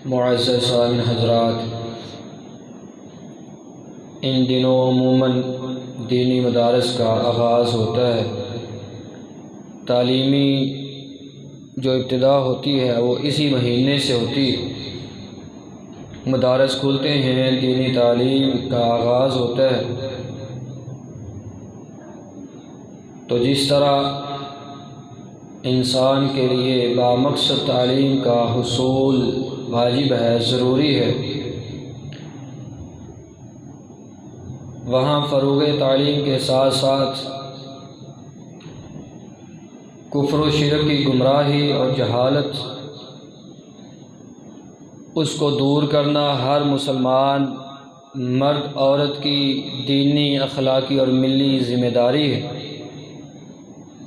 معزز سامعین حضرات، ان دنوں عموماً دینی مدارس کا آغاز ہوتا ہے۔ تعلیمی جو ابتدا ہوتی ہے وہ اسی مہینے سے ہوتی ہے۔ مدارس کھلتے ہیں، دینی تعلیم کا آغاز ہوتا ہے۔ تو جس طرح انسان کے لیے بامقصد تعلیم کا حصول واجب ہے، ضروری ہے، وہاں فروغ تعلیم کے ساتھ ساتھ کفر و شرک کی گمراہی اور جہالت، اس کو دور کرنا ہر مسلمان مرد عورت کی دینی، اخلاقی اور ملی ذمہ داری ہے۔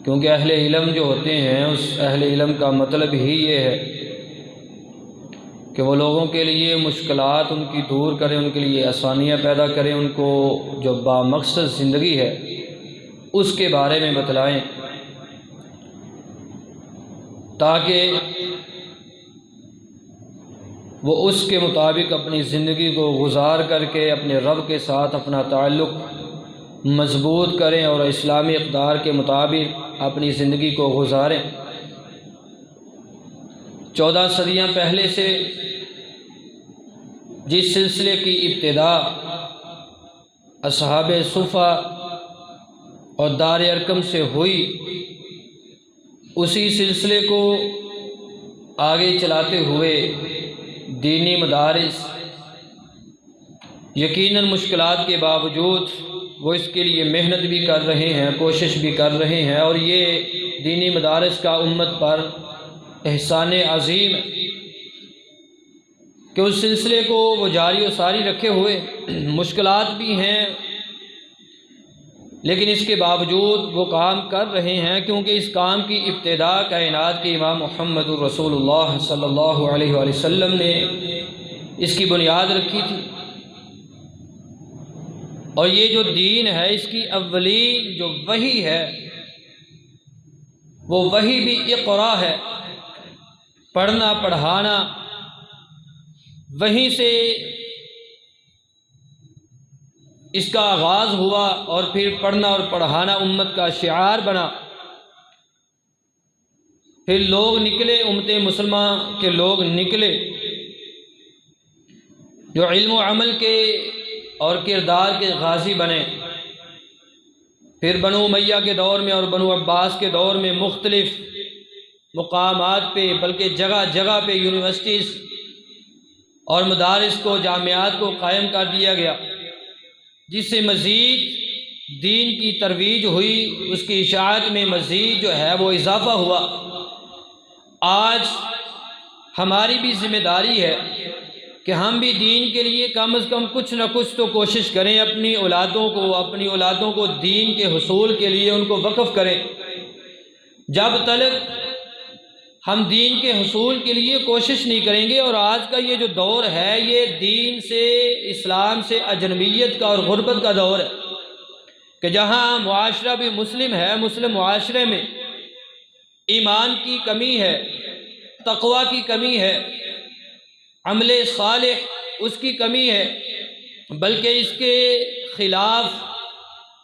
کیونکہ اہل علم جو ہوتے ہیں، اس اہل علم کا مطلب ہی یہ ہے کہ وہ لوگوں کے لیے مشکلات ان کی دور کریں، ان کے لیے آسانیاں پیدا کریں، ان کو جو بامقصد زندگی ہے اس کے بارے میں بتلائیں، تاکہ وہ اس کے مطابق اپنی زندگی کو گزار کر کے اپنے رب کے ساتھ اپنا تعلق مضبوط کریں اور اسلامی اقدار کے مطابق اپنی زندگی کو گزاریں۔ 14 صدیاں پہلے سے جس سلسلے کی ابتدا اصحاب صفہ اور دار ارقم سے ہوئی، اسی سلسلے کو آگے چلاتے ہوئے دینی مدارس یقیناً مشکلات کے باوجود وہ اس کے لیے محنت بھی کر رہے ہیں، کوشش بھی کر رہے ہیں، اور یہ دینی مدارس کا امت پر احسان عظیم ہے کہ اس سلسلے کو وہ جاری و ساری رکھے ہوئے۔ مشکلات بھی ہیں، لیکن اس کے باوجود وہ کام کر رہے ہیں، کیونکہ اس کام کی ابتدا کائنات کے امام محمد الرسول اللہ صلی اللہ علیہ وآلہ وسلم نے اس کی بنیاد رکھی تھی۔ اور یہ جو دین ہے، اس کی اولین جو وحی ہے وہ وحی بھی اقرا ہے، پڑھنا پڑھانا، وہیں سے اس کا آغاز ہوا، اور پھر پڑھنا اور پڑھانا امت کا شعار بنا۔ پھر لوگ نکلے، امت مسلمہ کے لوگ نکلے جو علم و عمل کے اور کردار کے غازی بنے۔ پھر بنو امیہ کے دور میں اور بنو عباس کے دور میں مختلف مقامات پہ، بلکہ جگہ جگہ پہ یونیورسٹیز اور مدارس کو، جامعات کو قائم کر دیا گیا، جس سے مزید دین کی ترویج ہوئی، اس کی اشاعت میں مزید جو ہے وہ اضافہ ہوا۔ آج ہماری بھی ذمہ داری ہے کہ ہم بھی دین کے لیے کم از کم کچھ نہ کچھ تو کوشش کریں، اپنی اولادوں کو دین کے حصول کے لیے ان کو وقف کریں۔ جب تک ہم دین کے حصول کے لیے کوشش نہیں کریں گے، اور آج کا یہ جو دور ہے یہ دین سے، اسلام سے اجنبیت کا اور غربت کا دور ہے، کہ جہاں معاشرہ بھی مسلم ہے، مسلم معاشرے میں ایمان کی کمی ہے، تقوی کی کمی ہے، عمل صالح اس کی کمی ہے، بلکہ اس کے خلاف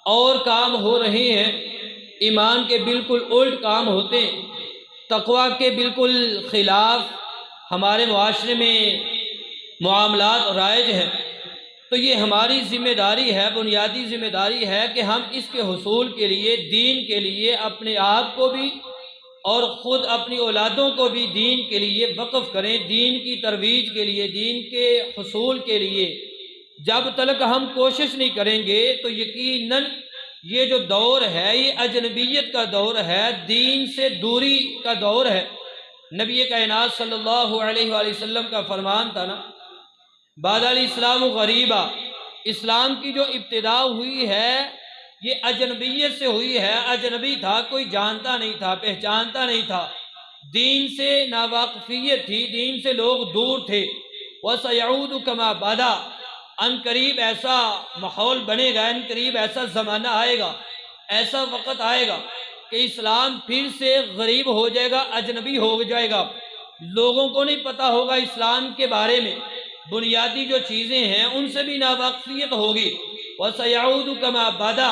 اور کام ہو رہے ہیں، ایمان کے بالکل الٹ کام ہوتے ہیں، تقوی کے بالکل خلاف ہمارے معاشرے میں معاملات رائج ہیں۔ تو یہ ہماری ذمہ داری ہے، بنیادی ذمہ داری ہے کہ ہم اس کے حصول کے لیے، دین کے لیے اپنے آپ کو بھی اور خود اپنی اولادوں کو بھی دین کے لیے وقف کریں، دین کی ترویج کے لیے، دین کے حصول کے لیے۔ جب تک ہم کوشش نہیں کریں گے تو یقیناً یہ جو دور ہے یہ اجنبیت کا دور ہے، دین سے دوری کا دور ہے۔ نبی کائنات صلی اللہ علیہ وآلہ وسلم کا فرمان تھا نا، بادہ الاسلام غریبا، اسلام کی جو ابتدا ہوئی ہے یہ اجنبیت سے ہوئی ہے، اجنبی تھا، کوئی جانتا نہیں تھا، پہچانتا نہیں تھا، دین سے ناواقفیت تھی، دین سے لوگ دور تھے۔ وَسَيَعُودُ كَمَا بَدَا، ان قریب ایسا ماحول بنے گا، ان قریب ایسا زمانہ آئے گا، ایسا وقت آئے گا کہ اسلام پھر سے غریب ہو جائے گا، اجنبی ہو جائے گا، لوگوں کو نہیں پتہ ہوگا اسلام کے بارے میں، بنیادی جو چیزیں ہیں ان سے بھی ناواقفیت ہوگی۔ وَسَيَعُودُ كَمَا بَدَا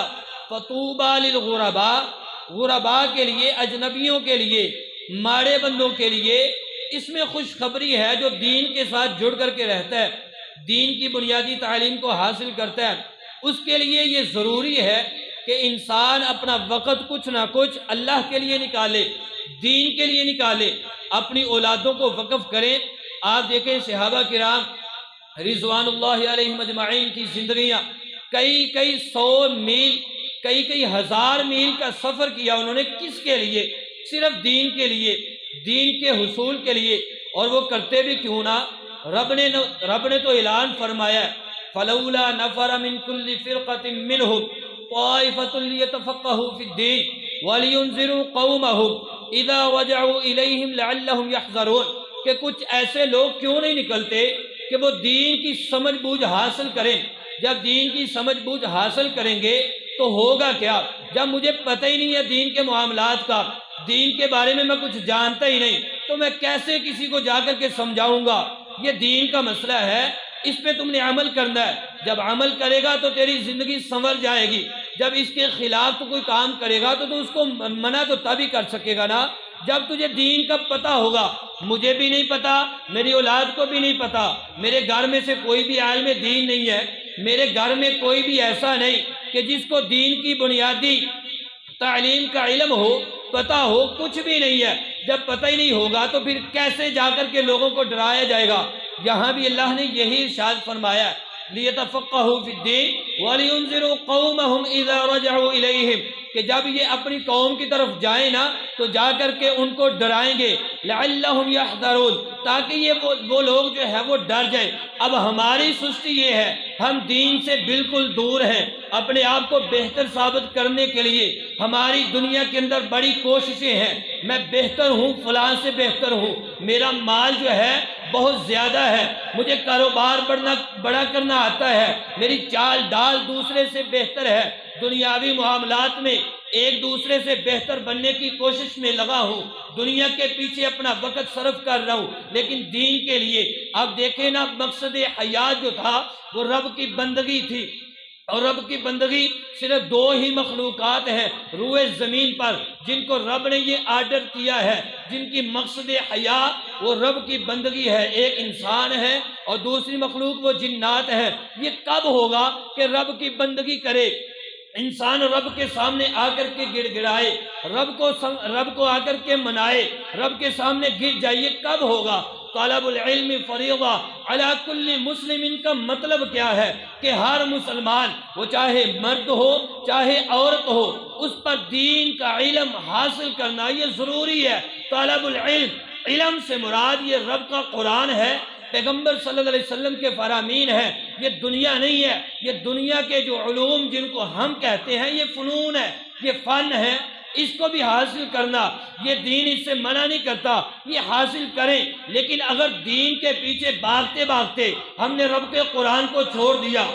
فَطُوبَى لِلْغُرَبَاء، غرباء کے لیے، اجنبیوں کے لیے، ماڑے بندوں کے لیے اس میں خوشخبری ہے جو دین کے ساتھ جڑ کر کے رہتا ہے، دین کی بنیادی تعلیم کو حاصل کرتا ہے۔ اس کے لیے یہ ضروری ہے کہ انسان اپنا وقت کچھ نہ کچھ اللہ کے لیے نکالے، دین کے لیے نکالے، اپنی اولادوں کو وقف کریں۔ آپ دیکھیں صحابہ کرام رضوان اللہ علیہم اجمعین کی زندگیاں، کئی سو میل، کئی ہزار میل کا سفر کیا انہوں نے، کس کے لیے؟ صرف دین کے لیے، دین کے حصول کے لیے۔ اور وہ کرتے بھی کیوں نہ، رب نے تو اعلان فرمایا فَلَوْلَا نَفَرَ مِن كُلِّ فِرْقَةٍ مِّنْهُمْ طَائِفَةٌ لِيَتَفَقَّهُوا فِي الدِّينِ وَلِيُنذِرُوا قَوْمَهُمْ إِذَا رَجَعُوا إِلَيْهِمْ لَعَلَّهُمْ يَحْذَرُونَ، کہ کچھ ایسے لوگ کیوں نہیں نکلتے کہ وہ دین کی سمجھ بوجھ حاصل کریں۔ جب دین کی سمجھ بوجھ حاصل کریں گے تو ہوگا کیا؟ جب مجھے پتہ ہی نہیں ہے دین کے معاملات کا، دین کے بارے میں کچھ جانتا ہی نہیں، تو میں کیسے کسی کو جا کر کے سمجھاؤں گا؟ یہ دین کا مسئلہ ہے، اس پہ تم نے عمل کرنا ہے۔ جب عمل کرے گا تو تیری زندگی سنور جائے گی، جب اس کے خلاف تو کوئی کام کرے گا تو اس کو منع تو تبھی کر سکے گا نا جب تجھے دین کا پتہ ہوگا۔ مجھے بھی نہیں پتہ، میری اولاد کو بھی نہیں پتہ، میرے گھر میں سے کوئی بھی عالم دین نہیں ہے، میرے گھر میں کوئی بھی ایسا نہیں کہ جس کو دین کی بنیادی تعلیم کا علم ہو، پتہ ہو، کچھ بھی نہیں ہے۔ جب پتہ ہی نہیں ہوگا تو پھر کیسے جا کر کے لوگوں کو ڈرایا جائے گا؟ یہاں بھی اللہ نے یہی ارشاد فرمایا لِيَتَفَقَّهُوا فِي الدِّينِ وَلِيُنذِرُوا قَوْمَهُمْ إِذَا رَجَعُوا إِلَيْهِمْ، کہ جب یہ اپنی قوم کی طرف جائیں نا تو جا کر کے ان کو ڈرائیں گے، لَعَلَّهُمْ يَحْذَرُونَ، تاکہ یہ وہ لوگ جو ہے وہ ڈر جائیں۔ اب ہماری سستی یہ ہے، ہم دین سے بالکل دور ہیں، اپنے آپ کو بہتر ثابت کرنے کے لیے ہماری دنیا کے اندر بڑی کوششیں ہیں، میں بہتر ہوں، فلاں سے بہتر ہوں، میرا مال جو ہے بہت زیادہ ہے، مجھے کاروبار بڑا کرنا آتا ہے، میری چال ڈال دوسرے سے بہتر ہے، دنیاوی معاملات میں ایک دوسرے سے بہتر بننے کی کوشش میں لگا ہوں، دنیا کے پیچھے اپنا وقت صرف کر رہا ہوں، لیکن دین کے لیے آپ دیکھیں نا، مقصد حیات جو تھا وہ رب کی بندگی تھی، اور رب کی بندگی صرف دو ہی مخلوقات ہیں روئے زمین پر جن کو رب نے یہ آرڈر کیا ہے، جن کی مقصد حیات وہ رب کی بندگی ہے، ایک انسان ہے اور دوسری مخلوق وہ جنات ہے۔ یہ کب ہوگا کہ رب کی بندگی کرے انسان، رب کے سامنے آ کر کے گڑ گڑائے، رب کو آ کر کے منائے، رب کے سامنے گر جائے؟ کب ہوگا؟ طلب العلم فریضہ علی کل مسلم کا مطلب کیا ہے کہ ہر مسلمان، وہ چاہے مرد ہو چاہے عورت ہو، اس پر دین کا علم حاصل کرنا یہ ضروری ہے۔ طلب العلم، علم سے مراد یہ رب کا قرآن ہے، پیغمبر صلی اللہ علیہ وسلم کے فرامین ہیں، یہ دنیا نہیں ہے۔ یہ دنیا کے جو علوم جن کو ہم کہتے ہیں یہ فنون ہے، یہ فن ہے، اس کو بھی حاصل کرنا، یہ دین اس سے منع نہیں کرتا، یہ حاصل کریں۔ لیکن اگر دین کے پیچھے بھاگتے بھاگتے ہم نے رب کے قرآن کو چھوڑ دیا،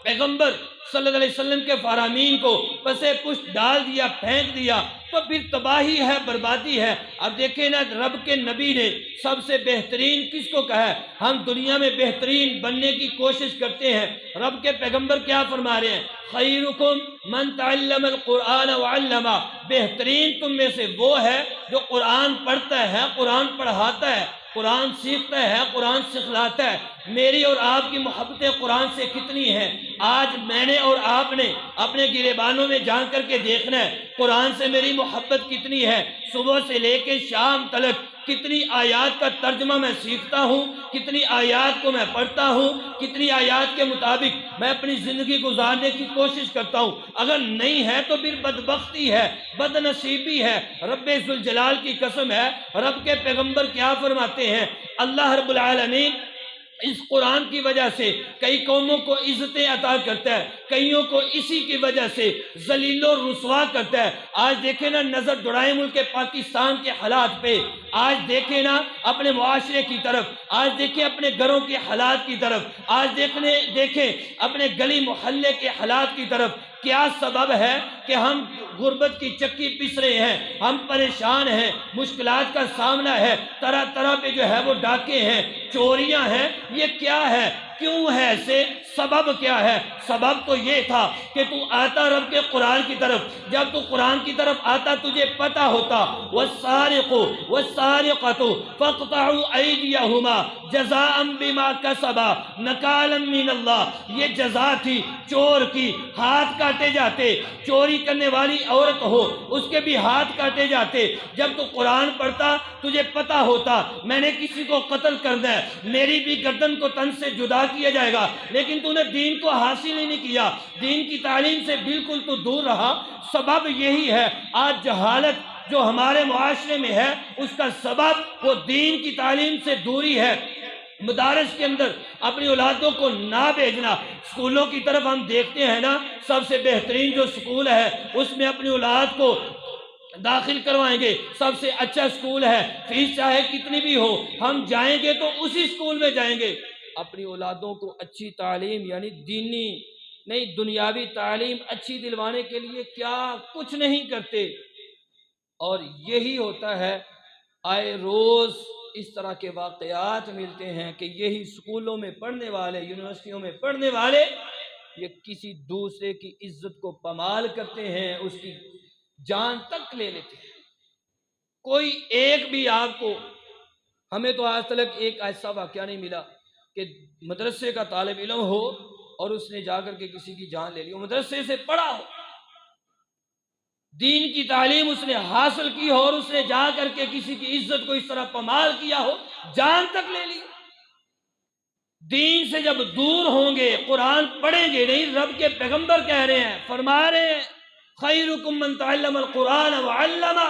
پیغمبر صلی اللہ علیہ وسلم کے فرامین کو پسے پشت ڈال دیا، پھینک دیا، تو پھر تباہی ہے، بربادی ہے۔ اب دیکھیں نا، رب کے نبی نے سب سے بہترین کس کو کہا ہے؟ ہم دنیا میں بہترین بننے کی کوشش کرتے ہیں، رب کے پیغمبر کیا فرما رہے ہیں؟ خیرکم من تعلم القرآن وعلمہ، بہترین تم میں سے وہ ہے جو قرآن پڑھتا ہے، قرآن پڑھاتا ہے، قرآن سیکھتا ہے، قرآن سکھلاتا ہے۔ میری اور آپ کی محبتیں قرآن سے کتنی ہیں؟ آج میں نے اور آپ نے اپنے گریبانوں میں جان کر کے دیکھنا ہے قرآن سے میری محبت کتنی ہے۔ صبح سے لے کے شام تلک کتنی آیات کا ترجمہ میں سیکھتا ہوں، کتنی آیات کو میں پڑھتا ہوں، کتنی آیات کے مطابق میں اپنی زندگی گزارنے کی کوشش کرتا ہوں۔ اگر نہیں ہے تو پھر بدبختی ہے، بد نصیبی ہے۔ رب ذوالجلال کی قسم ہے، رب کے پیغمبر کیا فرماتے ہیں؟ اللہ رب العالمین اس قرآن کی وجہ سے کئی قوموں کو عزتیں عطا کرتا ہے، کئیوں کو اسی کی وجہ سے ذلیل و رسوا کرتا ہے۔ آج دیکھیں نا، نظر دوڑائیں ملک پاکستان کے حالات پہ، آج دیکھیں نا اپنے معاشرے کی طرف، آج دیکھیں اپنے گھروں کے حالات کی طرف، آج دیکھیں اپنے گلی محلے کے حالات کی طرف، کیا سبب ہے کہ ہم غربت کی چکی پس رہے ہیں، ہم پریشان ہیں، مشکلات کا سامنا ہے، طرح طرح پہ جو ہے وہ ڈاکے ہیں، چوریاں ہیں، یہ کیا ہے؟ کیوں ہے ایسے؟ سبب کیا ہے؟ سبب تو یہ تھا کہ تو آتا رب کے قرآن کی طرف، جب تو قرآن کی طرف آتا تجھے پتا ہوتا والسارق والسارقۃ فاقطعوا ایدیہما جزاء بما کسبا نکالا من اللہ، یہ جزا تھی چور کی، ہاتھ کاٹے جاتے، چوری کرنے والی عورت ہو اس کے بھی ہاتھ کاٹے جاتے۔ جب تو قرآن پڑھتا تجھے پتا ہوتا میں نے کسی کو قتل کرنا ہے، میری بھی گردن کو تن سے جدا کیا جائے گا، لیکن تو نے دین کو حاصل ہی نہیں کیا، دین کی تعلیم سے بالکل تو دور رہا۔ سبب یہی ہے، آج جہالت جو ہمارے معاشرے میں ہے اس کا سبب وہ دین کی تعلیم سے دوری ہے۔ مدارس کے اندر اپنی اولادوں کو نہ بھیجنا، سکولوں کی طرف ہم دیکھتے ہیں نا، سب سے بہترین جو سکول ہے اس میں اپنی اولاد کو داخل کروائیں گے، سب سے اچھا سکول ہے، فیس چاہے کتنی بھی ہو ہم جائیں گے تو اسی سکول میں جائیں گے۔ اپنی اولادوں کو اچھی تعلیم یعنی دینی نہیں دنیاوی تعلیم اچھی دلوانے کے لیے کیا کچھ نہیں کرتے، اور یہی ہوتا ہے۔ آئے روز اس طرح کے واقعات ملتے ہیں کہ یہی سکولوں میں پڑھنے والے، یونیورسٹیوں میں پڑھنے والے یہ کسی دوسرے کی عزت کو پامال کرتے ہیں، اس کی جان تک لے لیتے ہیں۔ کوئی ایک بھی آپ کو، ہمیں تو آج تک ایک ایسا واقعہ نہیں ملا کہ مدرسے کا طالب علم ہو اور اس نے جا کر کے کسی کی جان لے لی، وہ مدرسے سے پڑھا ہو، دین کی تعلیم اس نے حاصل کی ہو اور اس نے جا کر کے کسی کی عزت کو اس طرح پامال کیا ہو، جان تک لے لی۔ دین سے جب دور ہوں گے، قرآن پڑھیں گے نہیں، رب کے پیغمبر کہہ رہے ہیں، فرما رہے ہیں خیرکم من تعلم القرآن وعلمہ۔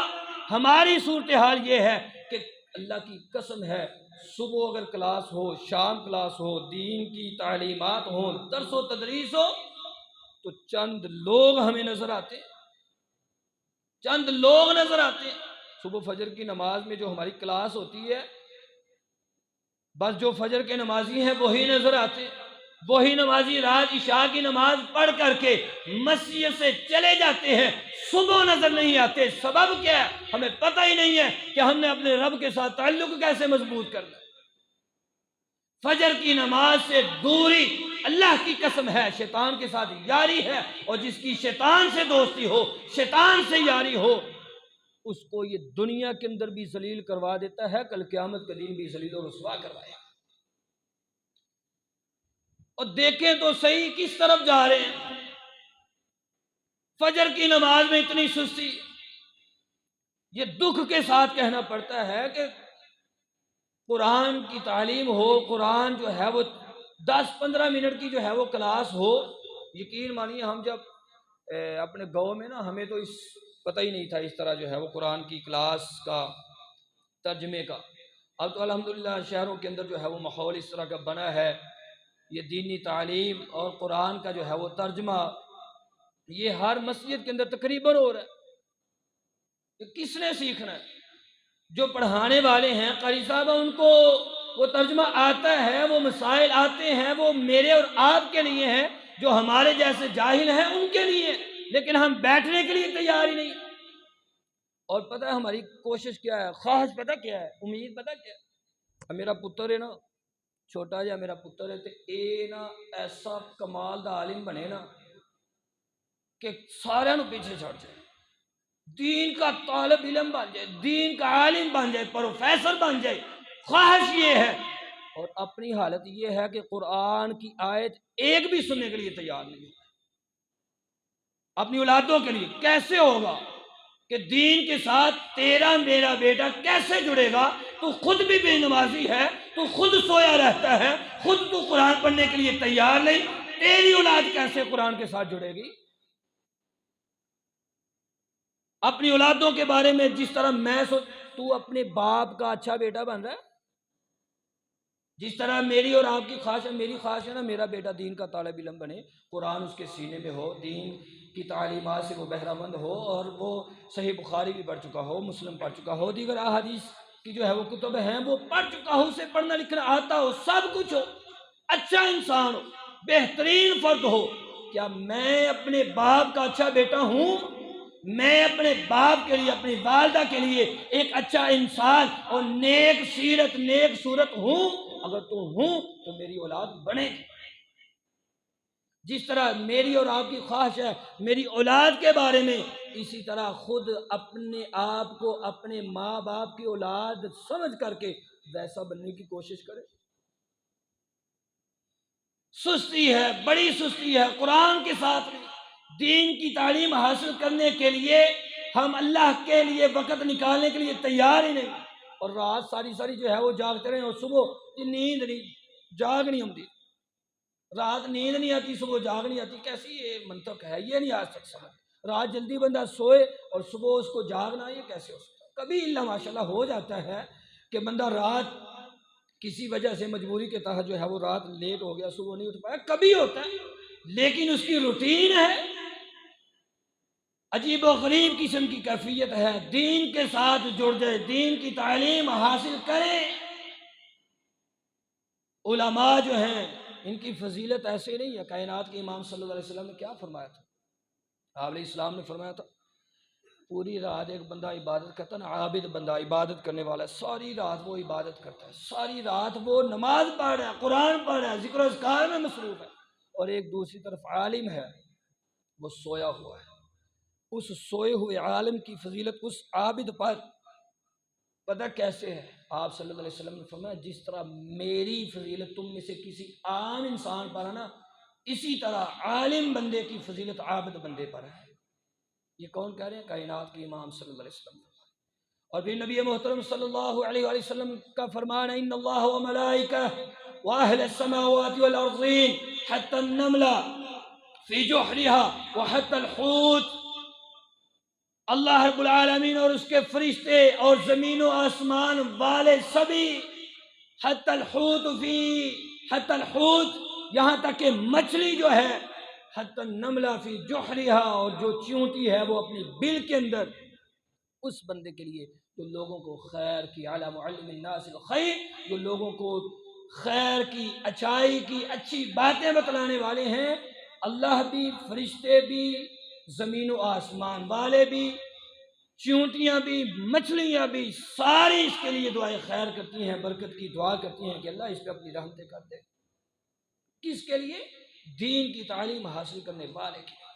ہماری صورتحال یہ ہے کہ اللہ کی قسم ہے، صبح اگر کلاس ہو، شام کلاس ہو، دین کی تعلیمات ہوں، درس و تدریس ہو، تو چند لوگ ہمیں نظر آتے ہیں، چند لوگ نظر آتے ہیں۔ صبح فجر کی نماز میں جو ہماری کلاس ہوتی ہے، بس جو فجر کے نمازی ہیں وہی نظر آتے ہیں، وہی نمازی رات عشاء کی نماز پڑھ کر کے مسجد سے چلے جاتے ہیں، صبح نظر نہیں آتے۔ سبب کیا ہے؟ ہمیں پتہ ہی نہیں ہے کہ ہم نے اپنے رب کے ساتھ تعلق کیسے مضبوط کرنا ہے۔ فجر کی نماز سے دوری، اللہ کی قسم ہے شیطان کے ساتھ یاری ہے، اور جس کی شیطان سے دوستی ہو، شیطان سے یاری ہو، اس کو یہ دنیا کے اندر بھی ذلیل کروا دیتا ہے، کل قیامت کے دن بھی ذلیل و رسوا کروائے گا۔ اور دیکھیں تو صحیح کس طرف جا رہے ہیں۔ فجر کی نماز میں اتنی سستی، یہ دکھ کے ساتھ کہنا پڑتا ہے کہ قرآن کی تعلیم ہو، قرآن جو ہے وہ 10-15 منٹ کی جو ہے وہ کلاس ہو۔ یقین مانیے ہم جب اپنے گاؤں میں نا، ہمیں تو اس پتہ ہی نہیں تھا اس طرح جو ہے وہ قرآن کی کلاس کا، ترجمے کا۔ اب تو الحمدللہ شہروں کے اندر جو ہے وہ ماحول اس طرح کا بنا ہے، یہ دینی تعلیم اور قرآن کا جو ہے وہ ترجمہ یہ ہر مسجد کے اندر تقریباً ہو رہا ہے۔ یہ کس نے سیکھنا ہے؟ جو پڑھانے والے ہیں قاری صاحب، ان کو وہ ترجمہ آتا ہے، وہ مسائل آتے ہیں، وہ میرے اور آپ کے لیے ہیں، جو ہمارے جیسے جاہل ہیں ان کے لیے، لیکن ہم بیٹھنے کے لیے تیار ہی نہیں۔ اور پتہ ہے ہماری کوشش کیا ہے، خواہش پتہ کیا ہے، امید پتہ کیا ہے؟ میرا پتر ہے نا، چھوٹا جا میرا پتر ہے، تو اے نا ایسا کمال دا عالم بنے نا کہ سارے نو پیچھے چھڑ جائے، دین کا طالب علم بن جائے، دین کا عالم بن جائے، پروفیسر بن جائے، خواہش یہ ہے۔ اور اپنی حالت یہ ہے کہ قرآن کی آیت ایک بھی سننے کے لیے تیار نہیں ہے۔ اپنی اولادوں کے لیے کیسے ہوگا کہ دین کے ساتھ تیرا میرا بیٹا کیسے جڑے گا؟ تو خود بھی بے نمازی ہے، تو خود سویا رہتا ہے، خود تو قرآن پڑھنے کے لیے تیار نہیں، تیری اولاد کیسے قرآن کے ساتھ جڑے گی؟ اپنی اولادوں کے بارے میں جس طرح میں تو اپنے باپ کا اچھا بیٹا بن رہا ہے، جس طرح میری اور آپ کی خواہش ہے، میری خواہش ہے نا میرا بیٹا دین کا طالب علم بنے، قرآن اس کے سینے میں ہو، دین کی تعلیمات سے وہ بہرہ مند ہو، اور وہ صحیح بخاری بھی پڑھ چکا ہو، مسلم پڑھ چکا ہو، دیگر احادیث کی جو ہے وہ کتب ہیں وہ پڑھ چکا ہو، اسے پڑھنا لکھنا آتا ہو، سب کچھ ہو، اچھا انسان ہو، بہترین فرد ہو، کیا میں اپنے باپ کا اچھا بیٹا ہوں؟ میں اپنے باپ کے لیے، اپنی والدہ کے لیے ایک اچھا انسان اور نیک سیرت، نیک صورت ہوں؟ اگر تو ہوں تو میری اولاد بنے گی۔ جس طرح میری اور آپ کی خواہش ہے میری اولاد کے بارے میں، اسی طرح خود اپنے آپ کو اپنے ماں باپ کی اولاد سمجھ کر کے ویسا بننے کی کوشش کرے۔ سستی ہے، بڑی سستی ہے قرآن کے ساتھ میں۔ دین کی تعلیم حاصل کرنے کے لیے ہم اللہ کے لیے وقت نکالنے کے لیے تیار ہی نہیں، اور رات ساری ساری جو ہے وہ جاگتے رہے، اور صبح نیند نہیں، جاگ نہیں ہوتی، رات نیند نہیں آتی، صبح جاگ نہیں آتی۔ کیسی یہ منطق ہے؟ یہ نہیں آج تک سمجھ۔ رات جلدی بندہ سوئے اور صبح اس کو جاگنا، یہ کیسے ہو سکتا؟ کبھی اللہ ماشاءاللہ ہو جاتا ہے کہ بندہ رات کسی وجہ سے مجبوری کے تحت جو ہے وہ رات لیٹ ہو گیا، صبح نہیں اٹھ پایا، کبھی ہوتا ہے، لیکن اس کی روٹین ہے، عجیب و غریب قسم کی کیفیت ہے۔ دین کے ساتھ جڑ جائے، دین کی تعلیم حاصل کریں۔ علماء جو ہیں ان کی فضیلت ایسے نہیں ہے۔ کائنات کے امام صلی اللہ علیہ وسلم نے کیا فرمایا تھا؟ آپ علیہ السلام نے فرمایا تھا پوری رات ایک بندہ عبادت کرتا ہے نا، عابد بندہ، عبادت کرنے والا ہے، ساری رات وہ عبادت کرتا ہے، ساری رات وہ نماز پڑھ رہا ہے، قرآن پڑھ رہا ہے، ذکر و اذکار میں مصروف ہے، اور ایک دوسری طرف عالم ہے وہ سویا ہوا ہے۔ اس سوئے ہوئے عالم کی فضیلت اس عابد پر پتہ کیسے ہے؟ آپ صلی اللہ علیہ وسلم نے فرمایا جس طرح میری فضیلت تم میں سے کسی عام انسان پر ہے نا، اسی طرح عالم بندے کی فضیلت عابد بندے پر ہے۔ یہ کون کہہ رہے ہیں؟ کائنات کے امام صلی اللہ علیہ وسلم۔ اور پھر نبی محترم صلی اللہ علیہ وآلہ وسلم کا فرمان ہے ان اللہ و ملائکہ واہل السماوات والارضین حتی النملہ فی جحرها وحتی الحوت، اللہ رب العالمین اور اس کے فرشتے اور زمین و آسمان والے سبھی، حتی الحوت فی حتی الحوت، یہاں تک کہ مچھلی جو ہے، حتی النملہ فی جحرها، اور جو چیونٹی ہے وہ اپنی بل کے اندر، اس بندے کے لیے جو لوگوں کو خیر کی، علی معلم الناس الخیر، جو لوگوں کو خیر کی، اچھائی کی، اچھی باتیں بتلانے والے ہیں، اللہ بھی، فرشتے بھی، زمین و آسمان والے بھی، چیونٹیاں بھی، مچھلیاں بھی، ساری اس کے لیے دعائیں خیر کرتی ہیں، برکت کی دعا کرتی ہیں کہ اللہ اس پہ اپنی رحمتیں کر دے۔ کس کے لیے؟ دین کی تعلیم حاصل کرنے والے کے لیے۔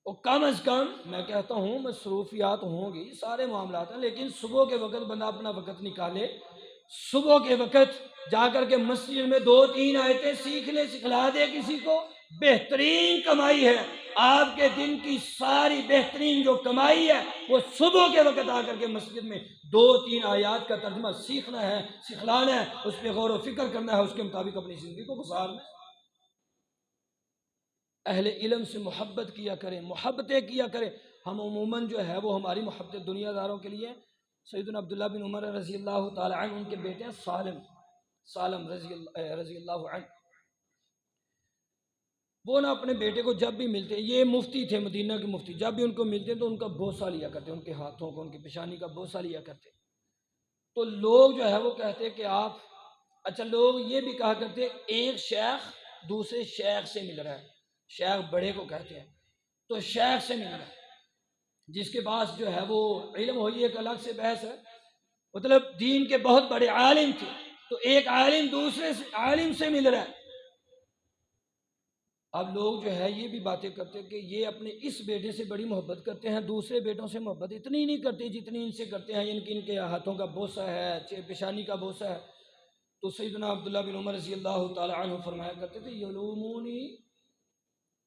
اور کم از کم میں کہتا ہوں مصروفیات ہوں گی، سارے معاملات ہیں، لیکن صبح کے وقت بندہ اپنا وقت نکالے، صبح کے وقت جا کر کے مسجد میں 2-3 آیتیں سیکھ لے، سکھلا دے کسی کو، بہترین کمائی ہے۔ آپ کے دن کی ساری بہترین جو کمائی ہے وہ صبح کے وقت آ کر کے مسجد میں 2-3 آیات کا ترجمہ سیکھنا ہے، سکھلانا ہے، اس پہ غور و فکر کرنا ہے، اس کے مطابق اپنی زندگی کو گزارنا ہے۔ اہل علم سے محبت کیا کریں، محبتیں کیا کریں۔ ہم عموماً جو ہے وہ ہماری محبت دنیا داروں کے لیے، سیدنا عبداللہ بن عمر رضی اللہ تعالی عنہ، ان کے بیٹے ہیں سالم رضی اللہ عنہ، وہ نا اپنے بیٹے کو جب بھی ملتے، یہ مفتی تھے مدینہ کے مفتی، جب بھی ان کو ملتے تو ان کا بوسہ لیا کرتے، ان کے ہاتھوں کو، ان کی پیشانی کا بوسہ لیا کرتے۔ تو لوگ جو ہے وہ کہتے کہ آپ، اچھا لوگ یہ بھی کہا کرتے ایک شیخ دوسرے شیخ سے مل رہا ہے، شیخ بڑے کو کہتے ہیں، تو شیخ سے مل رہا ہے، جس کے پاس جو ہے وہ علم ہو، یہ ایک الگ سے بحث ہے، مطلب دین کے بہت بڑے عالم تھے، تو ایک عالم دوسرے عالم سے مل رہا ہے۔ اب لوگ جو ہے یہ بھی باتیں کرتے کہ یہ اپنے اس بیٹے سے بڑی محبت کرتے ہیں، دوسرے بیٹوں سے محبت اتنی نہیں کرتے جتنی ان سے کرتے ہیں، ان کے ہاتھوں کا بوسہ ہے، پیشانی کا بوسہ ہے۔ تو سیدنا عبداللہ بن عمر رضی اللہ تعالی عنہ فرمایا کرتے تھے یلومونی،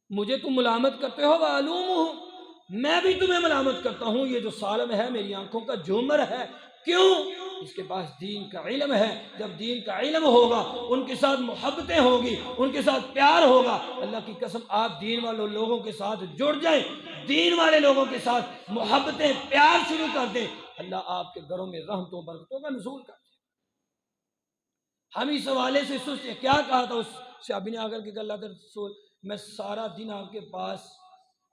مجھے تم ملامت کرتے ہو، وَأَلُومُهُ، میں بھی تمہیں ملامت کرتا ہوں۔ یہ جو سالم ہے میری آنکھوں کا جھومر ہے، کیوں؟ اس کے پاس دین کا علم ہے، جب دین کا علم ہوگا، ان کے ساتھ محبتیں ہوگی، ان کے ساتھ پیار ہوگا، اللہ کی قسم آپ دین والے لوگوں کے ساتھ جڑ جائیں، دین والے لوگوں کے ساتھ محبتیں، پیار شروع کر دیں، اللہ آپ کے گھروں میں رحمتوں برکتوں کا نزول کر دے۔ ہم اس حوالے سے سوچتے کیا کہا تھا اس صحابی نے آ کر کہ اللہ کے رسول، میں سارا دن آپ کے پاس،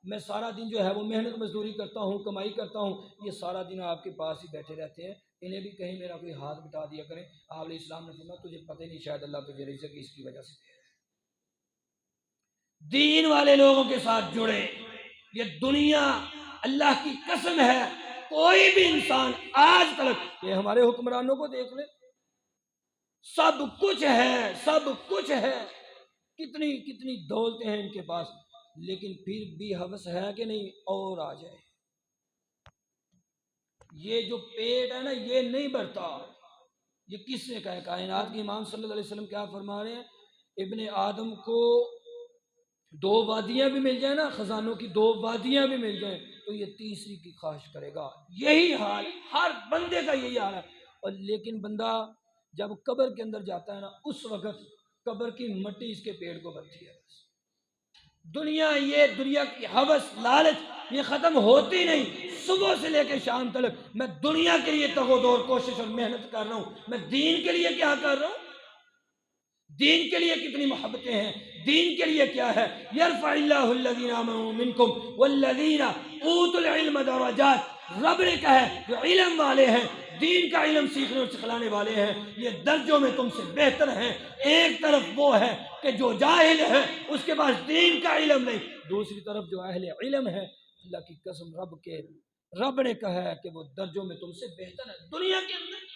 میں سارا دن جو ہے وہ محنت مزدوری کرتا ہوں، کمائی کرتا ہوں، یہ سارا دن آپ کے پاس ہی بیٹھے رہتے ہیں، انہیں بھی کہیں میرا کوئی ہاتھ بٹا دیا کریں۔ آپ علیہ السلام نے فرمایا تجھے پتہ نہیں، شاید اللہ تجھے رزق اس کی وجہ سے دے۔ دین والے لوگوں کے ساتھ جڑے. یہ دنیا اللہ کی قسم ہے کوئی بھی انسان آج تک، یہ ہمارے حکمرانوں کو دیکھ لے، سب کچھ ہے، سب کچھ ہے، کتنی کتنی دولتیں ہیں ان کے پاس، لیکن پھر بھی ہوس ہے کہ نہیں اور آ جائے. یہ جو پیٹ ہے نا یہ نہیں بھرتا. یہ کس نے کہا ہے؟ کائنات کے امام صلی اللہ علیہ وسلم کیا فرما رہے ہیں؟ ابن آدم کو دو وادیاں بھی مل جائیں نا، خزانوں کی دو وادیاں بھی مل جائیں تو یہ تیسری کی خواہش کرے گا. یہی حال ہر بندے کا، یہی حال ہے. اور لیکن بندہ جب قبر کے اندر جاتا ہے نا، اس وقت قبر کی مٹی اس کے پیٹ کو بھرتی ہے. دنیا، یہ دنیا کی ہوس، لالچ یہ ختم ہوتی نہیں. صبح سے لے کے شام تک میں دنیا کے لیے تگ و دو کوشش اور محنت کر رہا ہوں. میں دین کے لیے کیا کر رہا ہوں؟ دین کے لیے کتنی محبتیں ہیں، دین کے لیے کیا ہے. یرفع اللہ الذین آمنوا منکم والذین اوتوا العلم درجات. رب نے کہا ہے جو علم والے ہیں، دین کا علم سیکھنے اور سکھلانے والے ہیں، یہ درجوں میں تم سے بہتر ہیں. ایک طرف وہ ہے کہ جو جاہل ہے، اس کے پاس دین کا علم نہیں، دوسری طرف جو اہل علم ہے، اللہ کی قسم رب نے کہا ہے کہ وہ درجوں میں تم سے بہتر ہے. دنیا کے اندر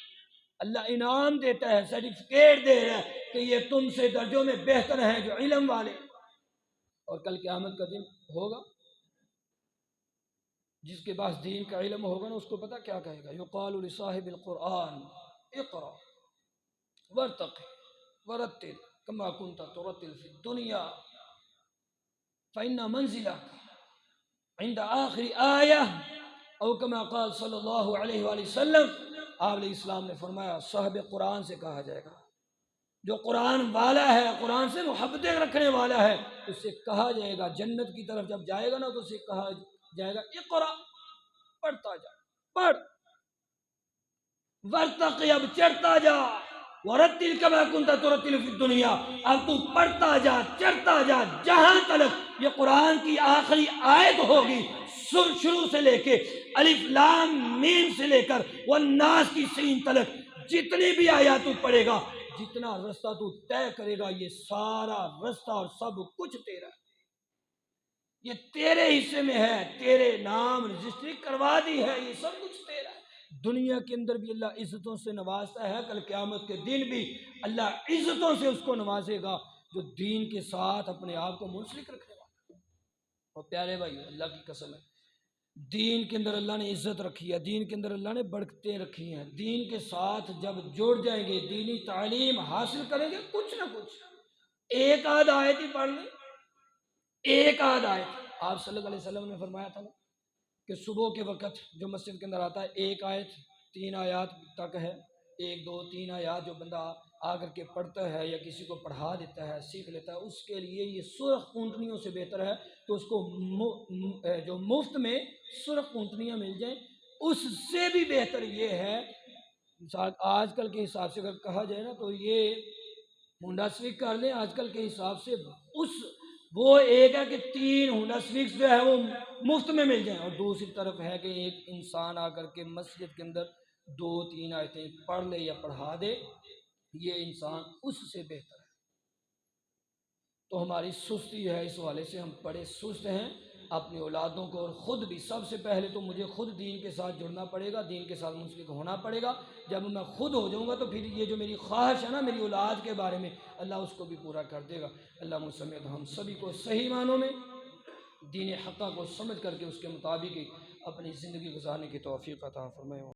اللہ انعام دیتا ہے، سرٹیفکیٹ دے رہا ہے کہ یہ تم سے درجوں میں بہتر ہیں جو علم والے. اور کل قیامت کا دن ہوگا، جس کے پاس دین کا علم ہوگا نا، اس کو پتہ کیا کہے گا؟ یقال لصاحب القرآن اقرا وارتقی ورتل کما کنت ترتل فی الدنیا فإن منزلك عند آخر آیہ او کما قال صلی اللہ علیہ وآلہ وسلم. آپ علیہ السلام نے فرمایا صاحب قرآن سے کہا جائے گا، جو قرآن والا ہے، قرآن سے محبتیں رکھنے والا ہے، اس سے کہا جائے گا جنت کی طرف جب جائے گا نا تو اس سے کہا جائے گا اقرا، پڑھتا جا، پڑھ. ورتقی، اب چڑھتا جا. ورتل کما کنت ترتل فی الدنیا، اب تو پڑھتا جا، چڑھتا جا جہاں تک یہ قرآن کی آخری آیت ہوگی، شروع سے لے کے الف لام میم سے لے کر والناس کی سین تلک جتنی بھی آیات تو پڑھے گا، جتنا رستہ تو طے کرے گا، یہ سارا رستہ اور سب کچھ تیرا ہے. یہ تیرے حصے میں ہے، تیرے نام رجسٹری کروا دی ہے، یہ سب کچھ تیرا ہے. دنیا کے اندر بھی اللہ عزتوں سے نوازتا ہے، کل قیامت کے دن بھی اللہ عزتوں سے اس کو نوازے گا جو دین کے ساتھ اپنے آپ کو منسلک رکھنے والا. اور پیارے بھائی اللہ کی قسم ہے، دین کے اندر اللہ نے عزت رکھی ہے، دین کے اندر اللہ نے برکتیں رکھی ہیں. دین کے ساتھ جب جڑ جائیں گے، دینی تعلیم حاصل کریں گے، کچھ نہ کچھ ایک آدھ آیت ہی پڑھ لیں، ایک آدھ آیت. آپ صلی اللہ علیہ وسلم نے فرمایا تھا نا کہ صبح کے وقت جو مسجد کے اندر آتا ہے، ایک آیت 3 آیات تک ہے، 1 2 3 آیات جو بندہ آ کر کے پڑھتا ہے یا کسی کو پڑھا دیتا ہے، سیکھ لیتا ہے، اس کے لیے یہ سرخ اونٹنیوں سے بہتر ہے تو اس کو جو مفت میں سرخ اونٹنیاں مل جائیں. اس سے بھی بہتر یہ ہے، آج کل کے حساب سے اگر کہا جائے نا تو یہ ہونڈا سویک کر لیں آج کل کے حساب سے. وہ ایک ہے کہ 3 ہونڈا سویکس جو ہے وہ مفت میں مل جائیں، اور دوسری طرف ہے کہ ایک انسان آ کر کے مسجد کے اندر 2 3 آیتیں پڑھ لے یا پڑھا دے، یہ انسان اس سے بہتر ہے. تو ہماری سستی ہے، اس والے سے ہم بڑے سست ہیں. اپنی اولادوں کو اور خود بھی، سب سے پہلے تو مجھے خود دین کے ساتھ جڑنا پڑے گا، دین کے ساتھ منسلک ہونا پڑے گا. جب میں خود ہو جاؤں گا تو پھر یہ جو میری خواہش ہے نا میری اولاد کے بارے میں، اللہ اس کو بھی پورا کر دے گا. اللہ مجھ سمیت ہم سبھی کو صحیح معنوں میں دین حقہ کو سمجھ کر کے اس کے مطابق اپنی زندگی گزارنے کی توفیق عطا فرمائے.